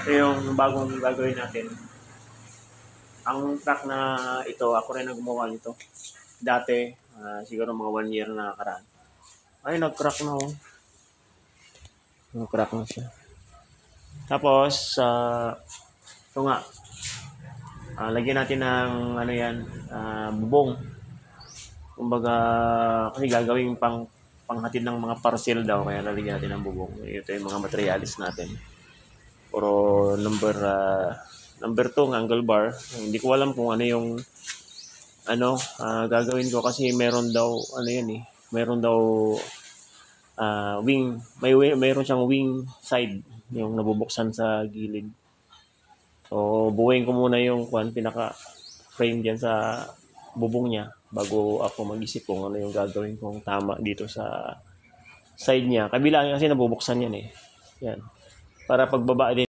Ito yung bagong gagawin natin. Ang truck na ito, ako rin ang gumawa nito. Dati, siguro mga 1 year na nakaraan. Ay, nag-crack na oh. Nag-crack na siya. Tapos, ito nga. Lagyan natin ng ano yan, bubong. Kumbaga, kasi gagawin panghatid ng mga parcel daw, kaya lalagyan natin ng bubong. Ito yung mga materialis natin. Puro number 2 angle bar. Hindi ko alam kung ano yung gagawin ko kasi meron daw meron daw wing, mayroon siyang wing side yung nabubuksan sa gilid. So buuin ko muna yung pinaka frame diyan sa bubong niya bago ako mag-isip kung ano yung gagawin kong tama dito sa side niya. Kabila kasi nabubuksan yan eh. Yan. Para pagbaba din